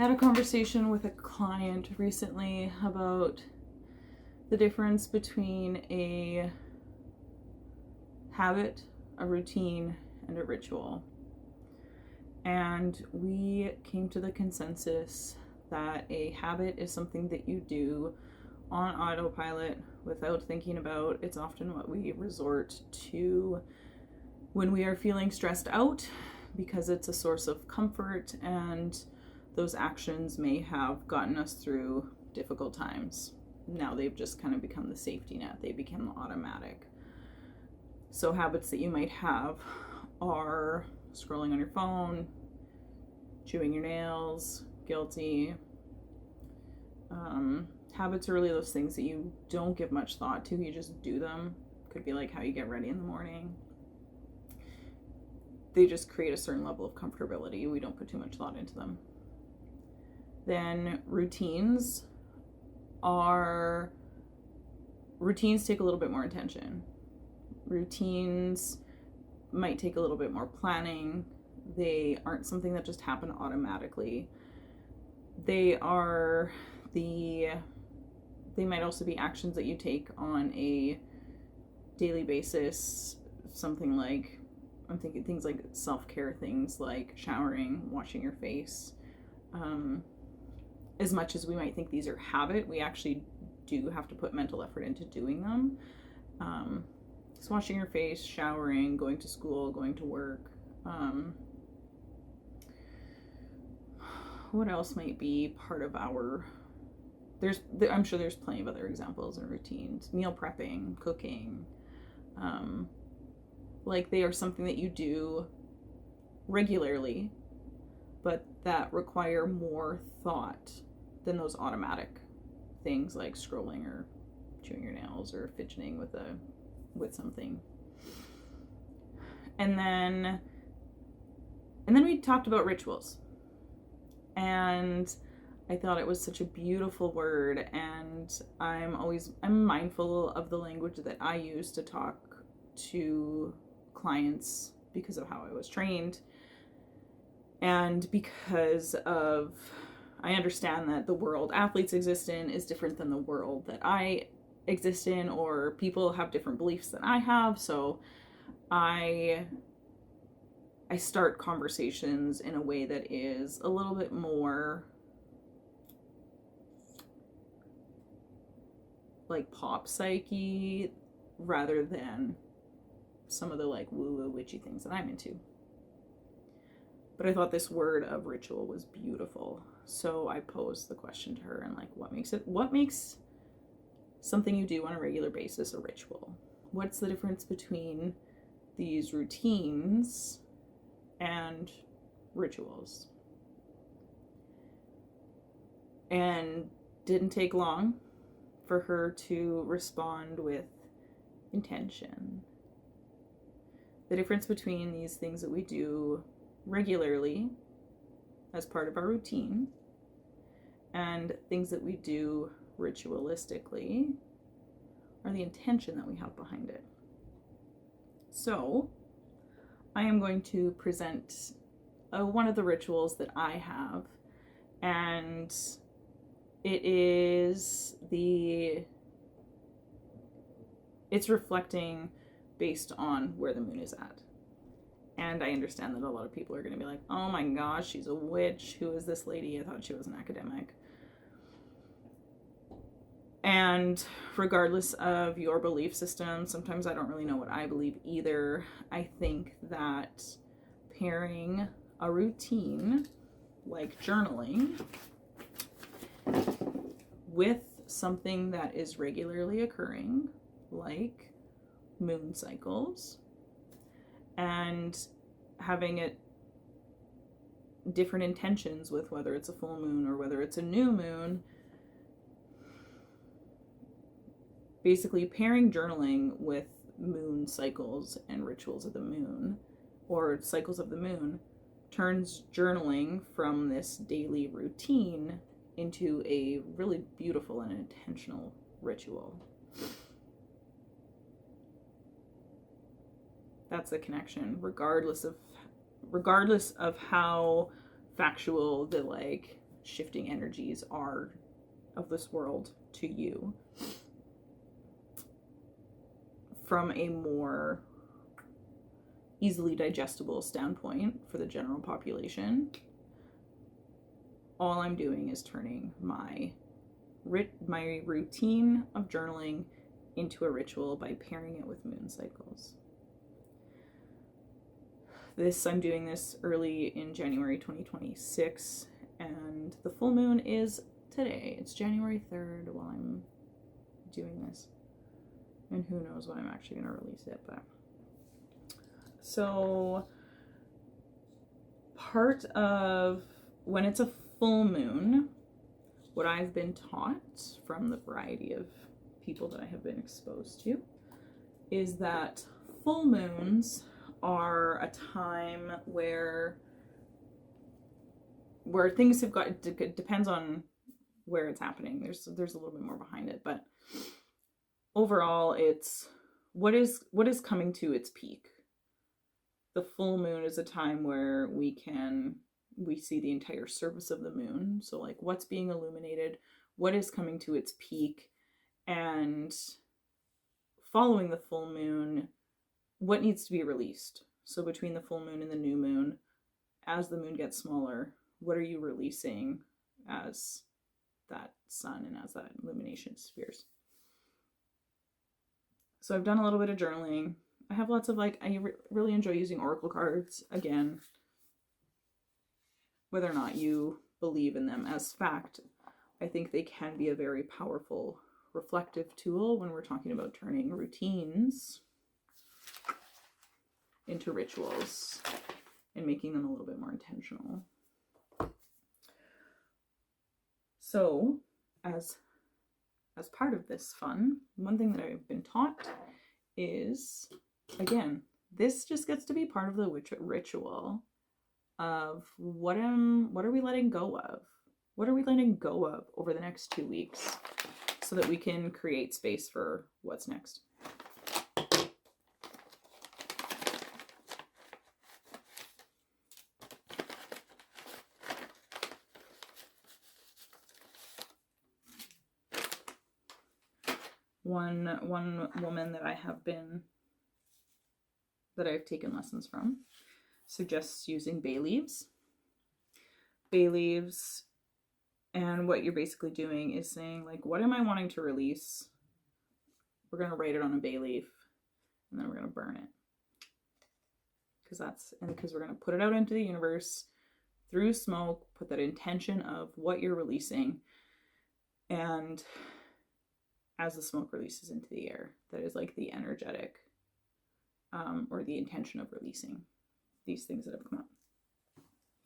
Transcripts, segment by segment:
I had a conversation with a client recently about the difference between a habit, a routine, and a ritual. And we came to the consensus that a habit is something that you do on autopilot without thinking about. It's often what we resort to when we are feeling stressed out because it's a source of comfort, and those actions may have gotten us through difficult times. Now they've just kind of become the safety net. They become automatic. So habits that you might have are scrolling on your phone, chewing your nails, guilty. Habits are really those things that you don't give much thought to, you just do them. Could be like how you get ready in the morning. They just create a certain level of comfortability. We don't put too much thought into them. Then routines take a little bit more attention. Routines might take a little bit more planning. They aren't something that just happen automatically. They might also be actions that you take on a daily basis. Something like, I'm thinking things like self-care, things like showering, washing your face. As much as we might think these are habit, we actually do have to put mental effort into doing them. So washing your face, showering, going to school, going to work. What else might be part of our... I'm sure there's plenty of other examples and routines. Meal prepping, cooking. Like they are something that you do regularly, but that require more thought than those automatic things like scrolling or chewing your nails or fidgeting with something. And then we talked about rituals. And I thought it was such a beautiful word, and I'm mindful of the language that I use to talk to clients because of how I was trained, and because of I understand that the world athletes exist in is different than the world that I exist in, or people have different beliefs than I have. So I start conversations in a way that is a little bit more like pop psyche rather than some of the like woo-woo witchy things that I'm into. But I thought this word of ritual was beautiful. So I posed the question to her and like, what makes something you do on a regular basis a ritual? What's the difference between these routines and rituals? And didn't take long for her to respond with intention. The difference between these things that we do regularly as part of our routine and things that we do ritualistically are the intention that we have behind it. So I am going to present one of the rituals that I have, and it's reflecting based on where the moon is at. And I understand that a lot of people are going to be like, oh my gosh, she's a witch. Who is this lady? I thought she was an academic. And regardless of your belief system, sometimes I don't really know what I believe either. I think that pairing a routine like journaling with something that is regularly occurring, like moon cycles, and having it different intentions with whether it's a full moon or whether it's a new moon. Basically pairing journaling with moon cycles and rituals of the moon, or cycles of the moon, turns journaling from this daily routine into a really beautiful and intentional ritual. That's the connection, regardless of how factual the like shifting energies are of this world to you from a more easily digestible standpoint for the general population. All I'm doing is turning my routine of journaling into a ritual by pairing it with moon cycles. I'm doing this early in January 2026, and the full moon is today. It's January 3rd while I'm doing this, and who knows when I'm actually going to release it. But so part of when it's a full moon, what I've been taught from the variety of people that I have been exposed to is that full moons are a time where things have got, it depends on where it's happening. There's a little bit more behind it, but overall it's what is coming to its peak. The full moon is a time where we see the entire surface of the moon. So like what's being illuminated, what is coming to its peak, and following the full moon, what needs to be released. So between the full moon and the new moon, as the moon gets smaller, what are you releasing as that sun and as that illumination spheres? So I've done a little bit of journaling. I have lots of I really enjoy using oracle cards. Again, whether or not you believe in them as fact, I think they can be a very powerful reflective tool when we're talking about turning routines into rituals and making them a little bit more intentional. So as part of this fun, one thing that I've been taught is, again, this just gets to be part of the ritual of what are we letting go of? What are we letting go of over the next 2 weeks so that we can create space for what's next? One woman that I've taken lessons from suggests using bay leaves. Bay leaves, and what you're basically doing is saying, like, what am I wanting to release? We're going to write it on a bay leaf, and then we're going to burn it. Because we're going to put it out into the universe through smoke, put that intention of what you're releasing, and as the smoke releases into the air, that is like the energetic or the intention of releasing these things that have come up.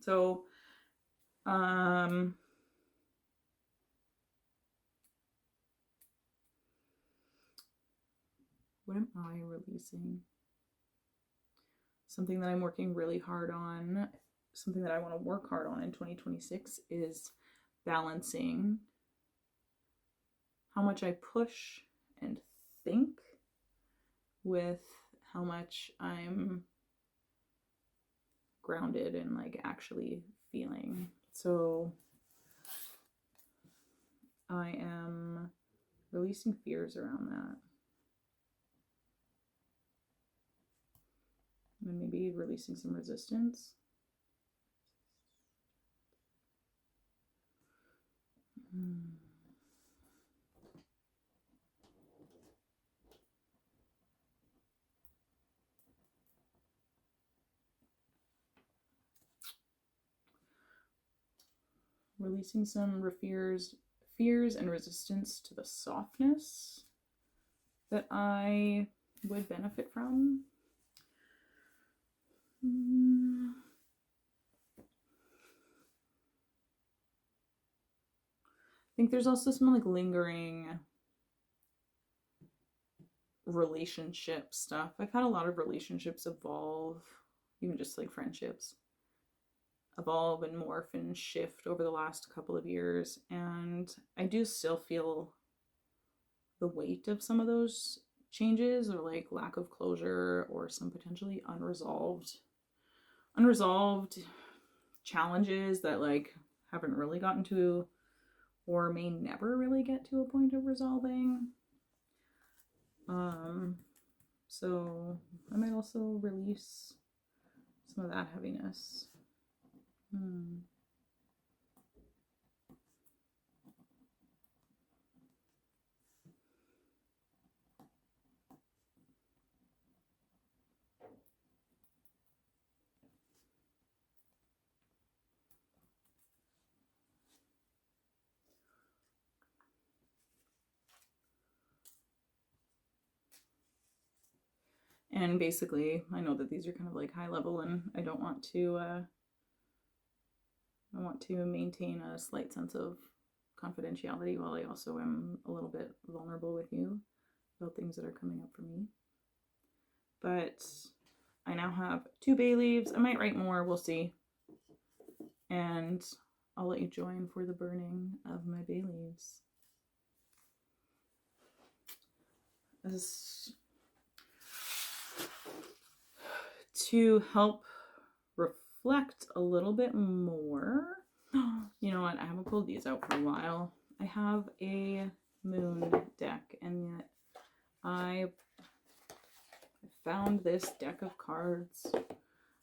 So what am I releasing? Something that I'm working really hard on, something that I want to work hard on in 2026 is balancing how much I push and think with how much I'm grounded and like actually feeling. So I am releasing fears around that. And maybe releasing some resistance. Releasing some fears and resistance to the softness that I would benefit from. I think there's also some like lingering relationship stuff. I've had a lot of relationships evolve, even just like friendships, evolve and morph and shift over the last couple of years. And I do still feel the weight of some of those changes, or like lack of closure, or some potentially unresolved challenges that like haven't really gotten to, or may never really get to a point of resolving. So I might also release some of that heaviness. And basically, I know that these are kind of like high level, and I don't want to, I want to maintain a slight sense of confidentiality while I also am a little bit vulnerable with you about things that are coming up for me. But I now have 2 bay leaves. I might write more, we'll see. And I'll let you join for the burning of my bay leaves. This to help reflect a little bit more. You know what? I haven't pulled these out for a while. I have a moon deck, and yet I found this deck of cards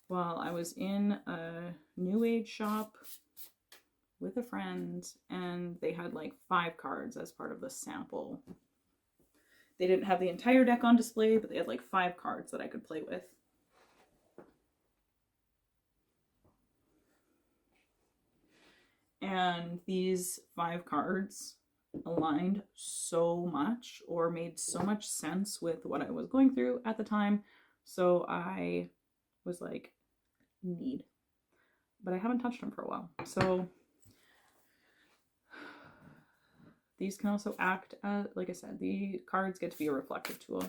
while I was in a new age shop with a friend, and they had like 5 cards as part of the sample. They didn't have the entire deck on display, but they had like 5 cards that I could play with. And these 5 cards aligned so much, or made so much sense with what I was going through at the time. So I was like, need. But I haven't touched them for a while. So these can also act as, like I said, the cards get to be a reflective tool.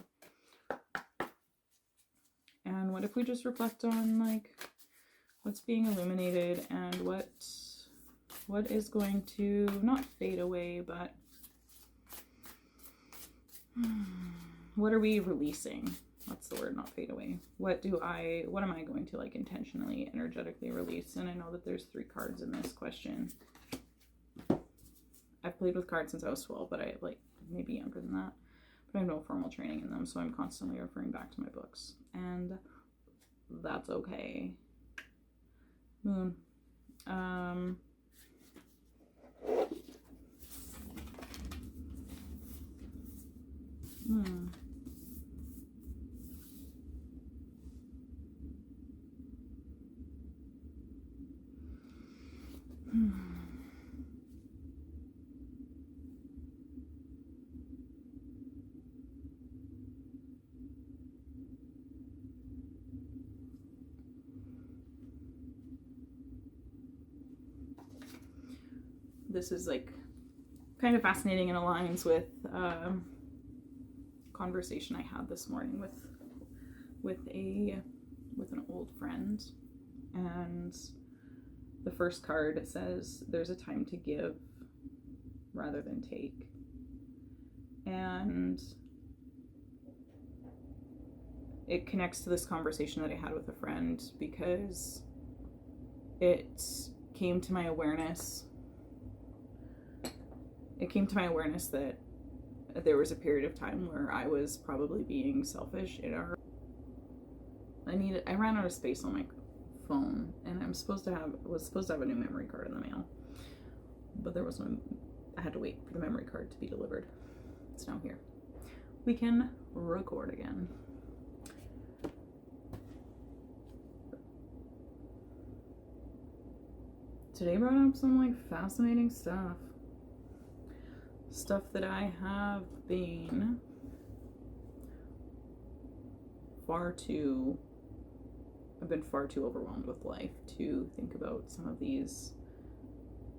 And what if we just reflect on like what's being illuminated and what is going to not fade away, but what are we releasing? That's the word, not fade away. What am I going to like intentionally, energetically release? And I know that there's 3 cards in this question. I've played with cards since I was 12, but I like maybe younger than that. But I have no formal training in them, so I'm constantly referring back to my books. And that's okay. Moon. This is like kind of fascinating and aligns with conversation I had this morning with an old friend. And the first card says there's a time to give rather than take. And it connects to this conversation that I had with a friend, because it came to my awareness that there was a period of time where I was probably being selfish in our... I ran out of space on my phone, and was supposed to have a new memory card in the mail, but there was no... I had to wait for the memory card to be delivered. It's now here. We can record again. Today brought up some like fascinating stuff that I have been far too overwhelmed with life to think about some of these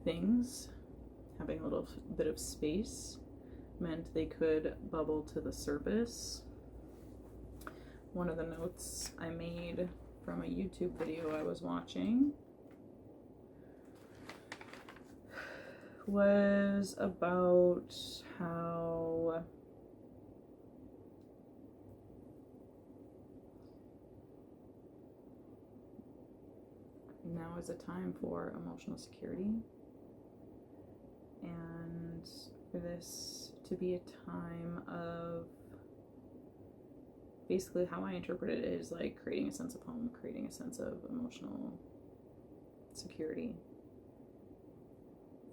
things. Having a little bit of space meant they could bubble to the surface. One of the notes I made from a YouTube video I was watching was about how now is a time for emotional security and for this to be a time of, basically how I interpret it is like creating a sense of home, creating a sense of emotional security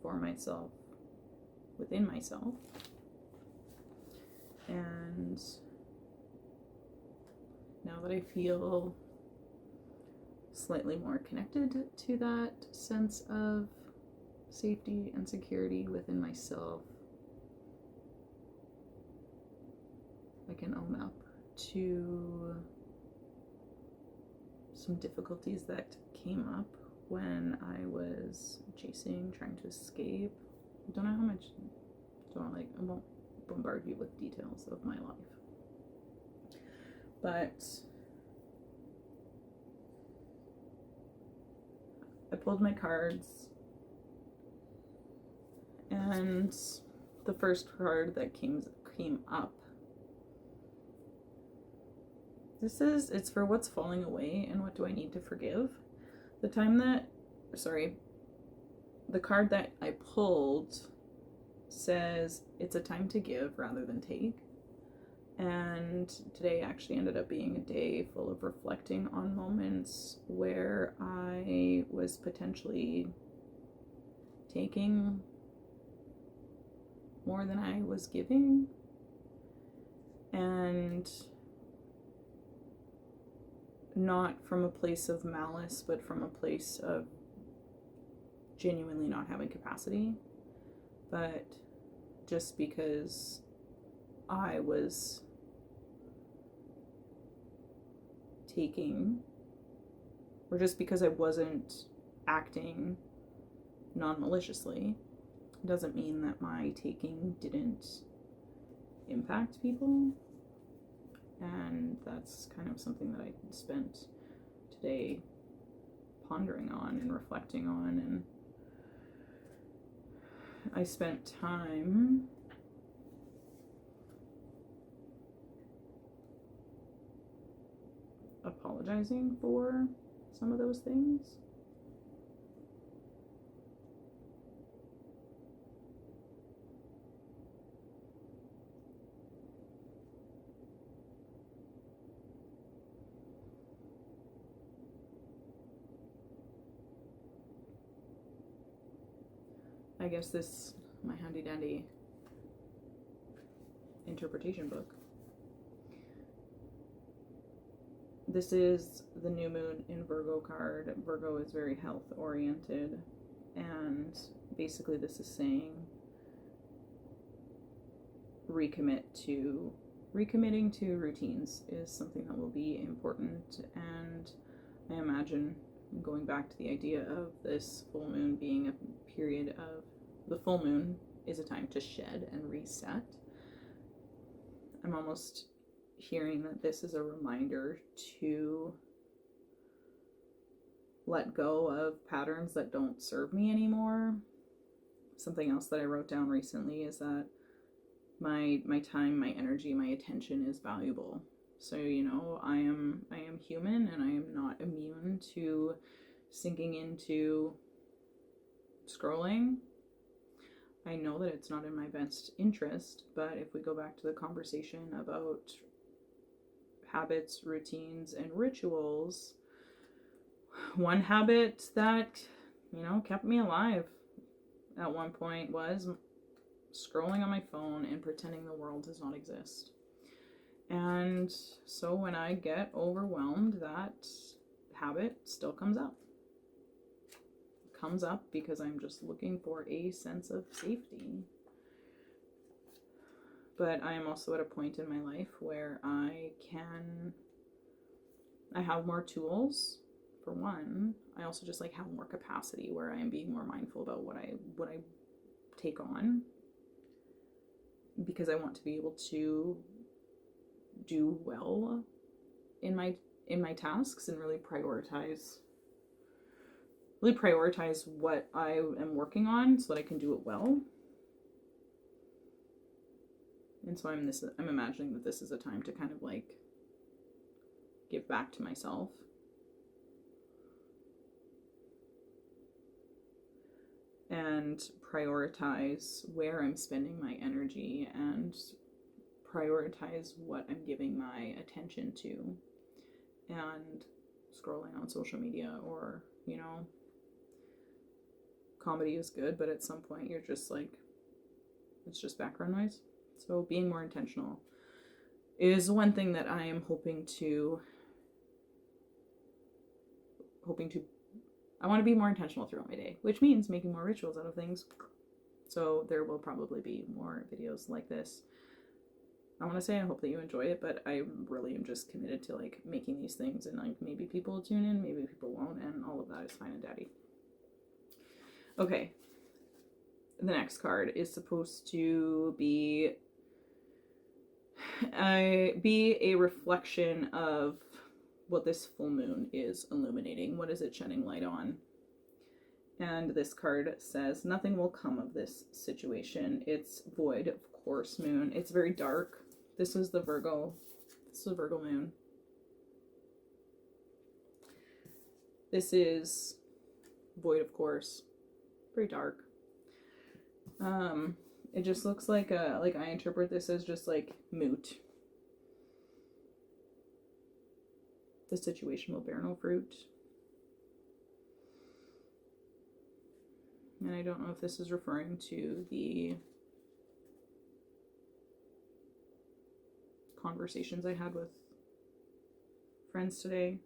for myself, within myself. And now that I feel slightly more connected to that sense of safety and security within myself, I can own up to some difficulties that came up when I was chasing, trying to escape. I don't know how much, I won't bombard you with details of my life. But I pulled my cards, and the first card that came up, it's for what's falling away and what do I need to forgive. The card that I pulled says it's a time to give rather than take. And today actually ended up being a day full of reflecting on moments where I was potentially taking more than I was giving. And not from a place of malice, but from a place of genuinely not having capacity, but just because I was taking, or just because I wasn't acting non-maliciously, doesn't mean that my taking didn't impact people. And that's kind of something that I spent today pondering on and reflecting on. And I spent time apologizing for some of those things. I guess this, my handy dandy interpretation book. This is the new moon in Virgo card. Virgo is very health oriented, and basically this is saying recommitting to routines is something that will be important. And I imagine, going back to the idea of this full moon being a period of, the full moon is a time to shed and reset. I'm almost hearing that this is a reminder to let go of patterns that don't serve me anymore. Something else that I wrote down recently is that my time, my energy, my attention is valuable. So, I am human, and I am not immune to sinking into scrolling. I know that it's not in my best interest, but if we go back to the conversation about habits, routines, and rituals, one habit that, kept me alive at one point was scrolling on my phone and pretending the world does not exist. And so when I get overwhelmed, that habit still comes up. It comes up because I'm just looking for a sense of safety. But I am also at a point in my life where I have more tools, for one. I also just have more capacity, where I am being more mindful about what I take on, because I want to be able to do well in my tasks and really prioritize what I am working on so that I can do it well. And so I'm imagining that this is a time to kind of give back to myself. and prioritize where I'm spending my energy and prioritize what I'm giving my attention to. And scrolling on social media, or, you know, comedy is good, but at some point you're just like, it's just background noise. So being more intentional is one thing that I am hoping to I want to be more intentional throughout my day, which means making more rituals out of things. So there will probably be more videos like this. I want to say I hope that you enjoy it, but I really am just committed to like making these things, and like maybe people will tune in, maybe people won't, and all of that is fine and daddy. Okay. The next card is supposed to be a reflection of what this full moon is illuminating. What is it shedding light on? And this card says, nothing will come of this situation. It's void, of course, moon. It's very dark. This is the Virgo. This is the Virgo moon. This is void, of course. Very dark. It just looks like I interpret this as just like moot. The situation will bear no fruit. And I don't know if this is referring to the conversations I had with friends today.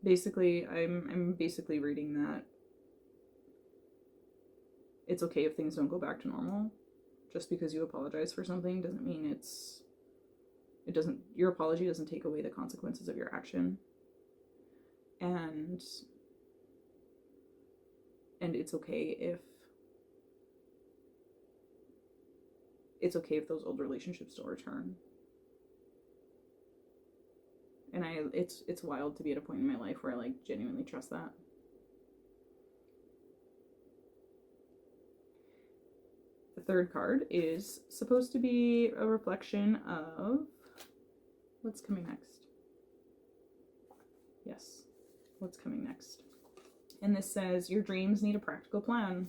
Basically, I'm basically reading that it's okay if things don't go back to normal. Just because you apologize for something doesn't mean your apology doesn't take away the consequences of your action. And it's okay if those old relationships don't return. And it's wild to be at a point in my life where I like genuinely trust that. The third card is supposed to be a reflection of what's coming next. Yes, what's coming next. And this says, your dreams need a practical plan.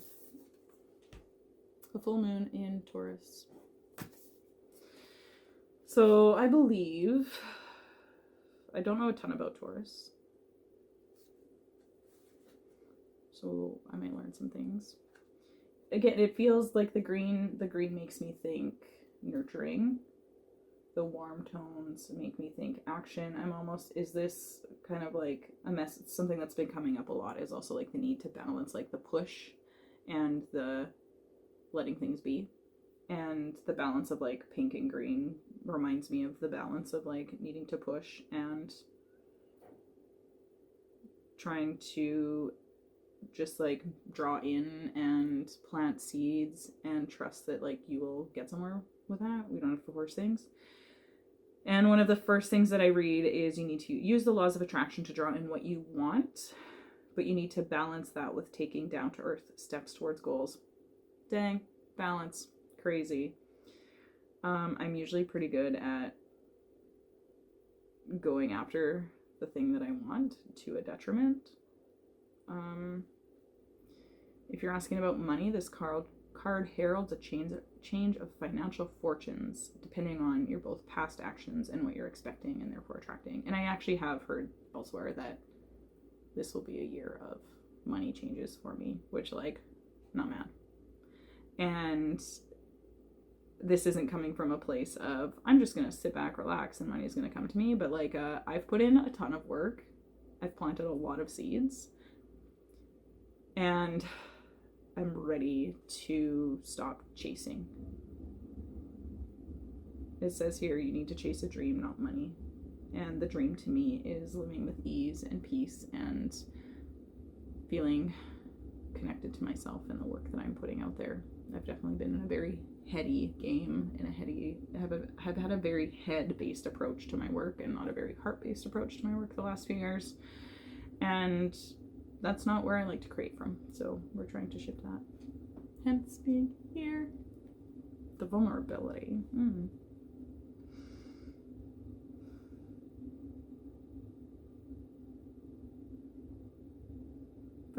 A full moon in Taurus. So I believe, I don't know a ton about Taurus, so I might learn some things. Again, it feels like the green makes me think nurturing. The warm tones make me think action. Is this kind of like a mess? Something that's been coming up a lot is also like the need to balance like the push and the letting things be. And the balance of like pink and green reminds me of the balance of like needing to push and trying to just like draw in and plant seeds and trust that like you will get somewhere with that. We don't have to force things. And one of the first things that I read is you need to use the laws of attraction to draw in what you want, but you need to balance that with taking down to earth steps towards goals. Dang, balance. Crazy. I'm usually pretty good at going after the thing that I want to a detriment. If you're asking about money, this card heralds a change of financial fortunes, depending on your both past actions and what you're expecting and therefore attracting. And I actually have heard elsewhere that this will be a year of money changes for me, which like, not mad. And this isn't coming from a place of I'm just gonna sit back, relax, and money is gonna come to me, but like I've put in a ton of work. I've planted a lot of seeds, and I'm ready to stop chasing. It says here you need to chase a dream, not money. And the dream to me is living with ease and peace and feeling connected to myself and the work that I'm putting out there. I've definitely been in a very heady game, I've had a very head-based approach to my work and not a very heart-based approach to my work the last few years. And that's not where I like to create from. So we're trying to shift that. Hence being here. The vulnerability.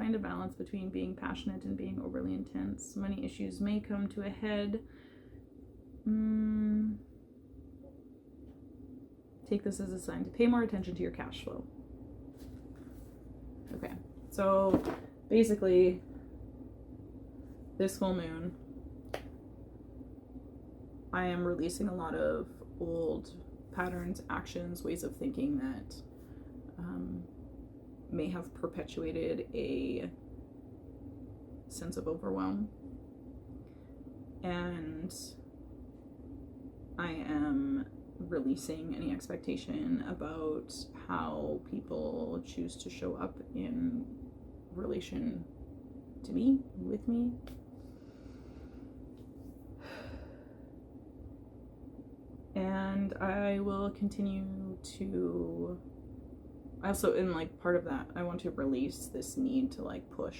find a balance between being passionate and being overly intense. Money issues may come to a head. Take this as a sign to pay more attention to your cash flow. Okay, so basically, this full moon, I am releasing a lot of old patterns, actions, ways of thinking that may have perpetuated a sense of overwhelm. And I am releasing any expectation about how people choose to show up in relation to me, with me. And I will continue to, also in like part of that, I want to release this need to like push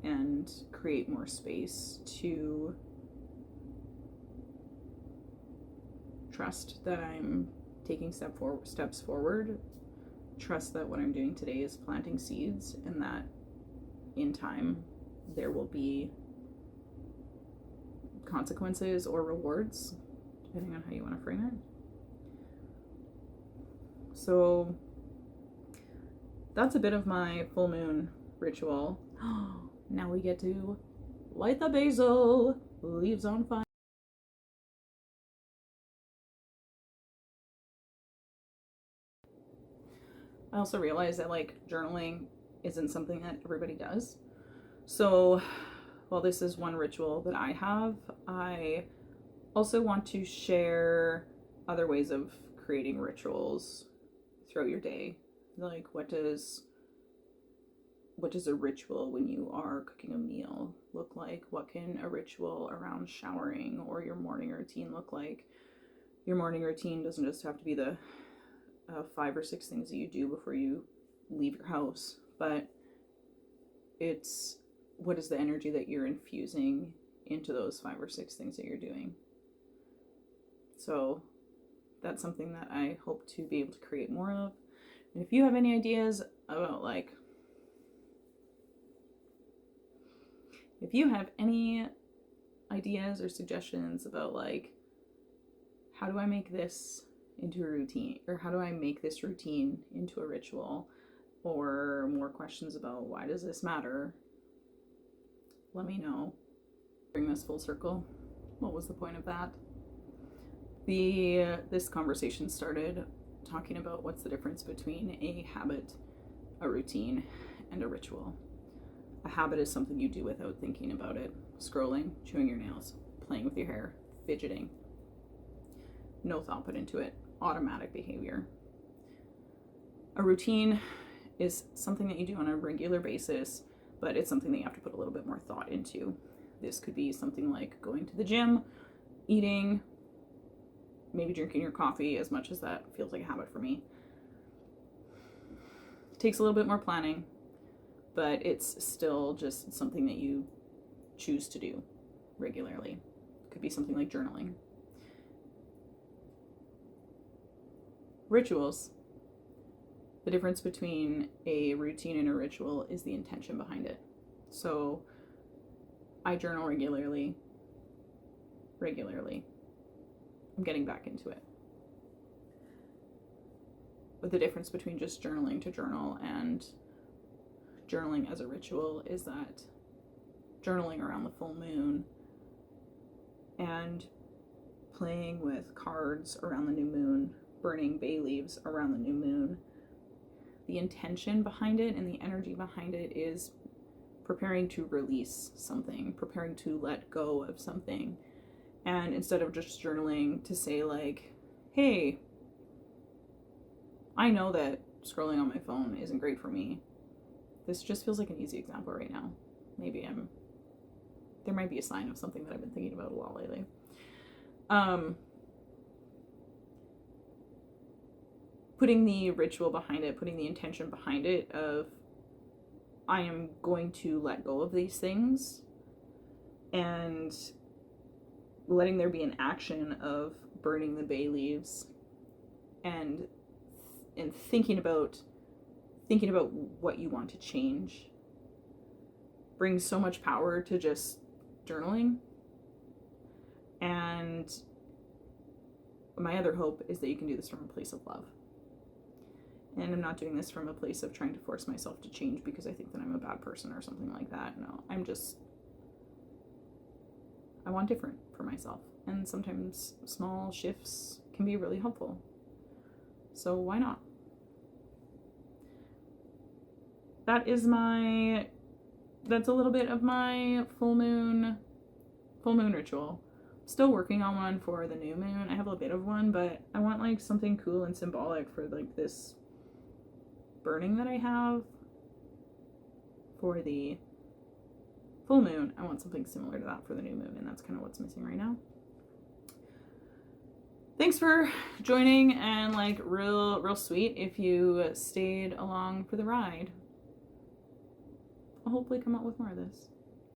and create more space to trust that I'm taking steps forward, trust that what I'm doing today is planting seeds, and that in time there will be consequences or rewards, depending on how you want to frame it. So that's a bit of my full moon ritual. Now we get to light the basil, leaves on fire. I also realized that like journaling isn't something that everybody does. So while this is one ritual that I have, I also want to share other ways of creating rituals throughout your day. Like what does a ritual when you are cooking a meal look like? What can a ritual around showering or your morning routine look like? Your morning routine doesn't just have to be the 5 or 6 things that you do before you leave your house, but it's what is the energy that you're infusing into those 5 or 6 things that you're doing. So that's something that I hope to be able to create more of. And if you have any ideas about like, if you have any ideas or suggestions about like, how do I make this into a routine, or how do I make this routine into a ritual, or more questions about why does this matter, let me know. Bring this full circle. What was the point of that? This conversation started talking about what's the difference between a habit, a routine, and a ritual. A habit is something you do without thinking about it. Scrolling, chewing your nails, playing with your hair, fidgeting. No thought put into it. Automatic behavior. A routine is something that you do on a regular basis, but it's something that you have to put a little bit more thought into. This could be something like going to the gym, eating, maybe drinking your coffee, as much as that feels like a habit for me. It takes a little bit more planning, but it's still just something that you choose to do regularly. It could be something like journaling. Rituals. The difference between a routine and a ritual is the intention behind it. So I journal regularly. I'm getting back into it. But the difference between just journaling to journal and journaling as a ritual is that journaling around the full moon and playing with cards around the new moon, burning bay leaves around the new moon, the intention behind it and the energy behind it is preparing to release something, preparing to let go of something. And instead of just journaling to say like, hey, I know that scrolling on my phone isn't great for me. This just feels like an easy example right now. Maybe there might be a sign of something that I've been thinking about a lot lately. Putting the ritual behind it, putting the intention behind it of, I am going to let go of these things, and letting there be an action of burning the bay leaves and thinking about thinking about what you want to change brings so much power to just journaling. And my other hope is that you can do this from a place of love. And I'm not doing this from a place of trying to force myself to change because I think that I'm a bad person or something like that. No, I want different for myself. And sometimes small shifts can be really helpful. So why not? That's a little bit of my full moon ritual. Still working on one for the new moon. I have a bit of one, but I want like something cool and symbolic for like this burning that I have for the full moon. I want something similar to that for the new moon, and that's kind of what's missing right now. Thanks for joining, and like real sweet if you stayed along for the ride. I'll hopefully come out with more of this.